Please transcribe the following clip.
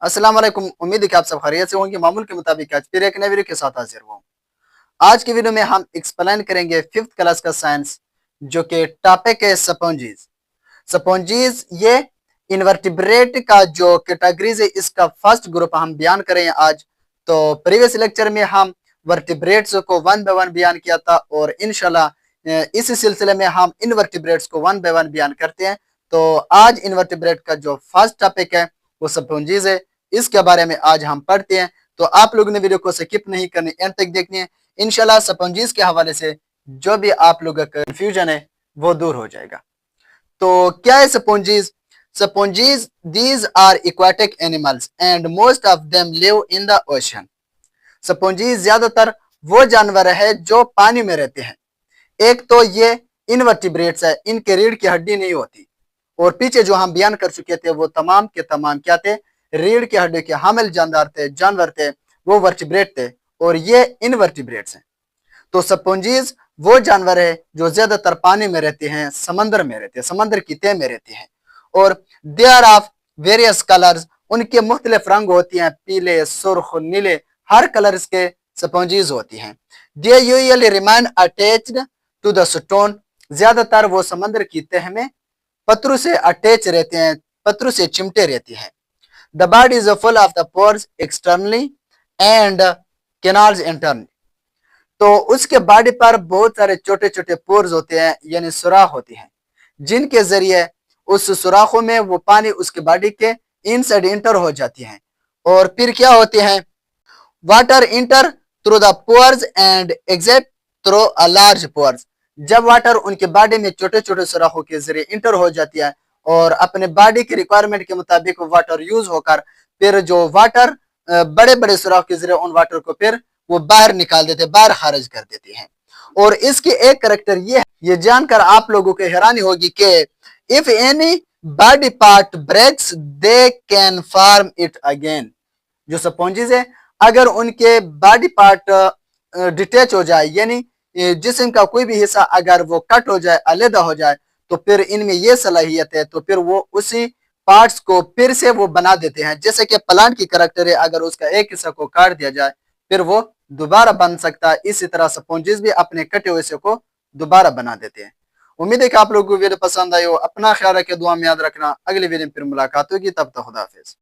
अस्सलाम वालेकुम। उम्मीद है कि आप सब खैरियत से होंगे। मामूल के मुताबिक आज फिर एक नए वीडियो के साथ हाजिर हुआ हूँ। आज की वीडियो में हम एक्सप्लेन करेंगे फिफ्थ क्लास का साइंस, जो कि टॉपिक है स्पॉन्जीज। स्पॉन्जीज ये इनवर्टिब्रेट का जो कैटेगरीज है, इसका फर्स्ट ग्रुप हम बयान करेंगे आज। तो प्रीवियस लेक्चर में हम वर्टिब्रेट्स को वन बाय वन बयान किया था, और इंशाल्लाह इसी सिलसिले में हम इनवर्टिब्रेट्स को वन बाय वन बयान करते हैं। तो आज इनवर्टिब्रेट का जो फर्स्ट टॉपिक है वो स्पॉन्जीज है। इसके बारे में आज हम पढ़ते हैं। तो आप लोगों ने वीडियो को स्किप नहीं करनी, एंड तक देखनी है। इंशाल्लाह स्पॉन्जीज के हवाले से जो भी आप लोगों का कंफ्यूजन है वो दूर हो जाएगा। तो क्या है sponges? Sponges these are aquatic animals and most of them live in the ocean. Sponges ज्यादातर वो जानवर है जो पानी में रहते हैं। एक तो ये इनवर्टिब्रेट्स है, इनके रीढ़ की हड्डी नहीं होती, और पीछे जो हम बयान कर चुके थे वो तमाम के तमाम क्या थे? रीढ़ की हड्डी के हामिल जानवर थे, वो वर्टिब्रेट थे, और ये इनवर्टिब्रेट्स हैं। तो स्पॉन्जीज वो जानवर है जो ज्यादातर पानी में रहते हैं, समंदर में रहते हैं, समंदर की तह में रहते हैं। और they are of various colours, उनके मुख्तलिफ रंग होती हैं, पीले, सुर्ख, नीले, हर कलर्स के स्पॉन्जीज होती हैं। They usually remain attached to the stone, ज्यादातर वो समंदर की तह में पत्थरों से अटैच रहते हैं, पत्थरों से चिमटे रहती हैं। The body is full of the pores externally and canals internally. तो उसके बॉडी पर बहुत सारे छोटे छोटे पोर्स होते हैं, यानी सुराख होती हैं, जिनके जरिए उस सुराखों में वो पानी उसके बॉडी के इनसाइड इंटर हो जाती हैं। और फिर क्या होते हैं? Water enter through the pores and exit through a large pores. जब वाटर उनके बॉडी में छोटे छोटे सुराखों के जरिए इंटर हो जाती है, और अपने बॉडी के रिक्वायरमेंट के मुताबिक वाटर यूज होकर फिर जो वाटर बड़े बड़े सुराख के जरिए उन वाटर को फिर वो बाहर निकाल देते, बाहर खारिज कर देते हैं। और इसकी एक करेक्टर ये जानकर आप लोगों को हैरानी होगी कि if any body part breaks they can form it again. जो स्पॉन्जीज है, अगर उनके बॉडी पार्ट डिटेच हो जाए, यानी जिस्म का कोई भी हिस्सा अगर वो कट हो जाए, अलग हो जाए, तो फिर इनमें ये सलाहियत है, तो फिर वो उसी पार्ट्स को फिर से वो बना देते हैं। जैसे कि प्लांट की करैक्टर है, अगर उसका एक हिस्सा को काट दिया जाए फिर वो दोबारा बन सकता है। इसी तरह स्पॉन्जीज भी अपने कटे हुए हिस्से को दोबारा बना देते हैं। उम्मीद है कि आप लोगों को वीडियो पसंद आई हो। अपना ख्याल रखें, दुआ में याद रखना। अगली वीडियो में फिर मुलाकात होगी, तब तक खुदा हाफिज।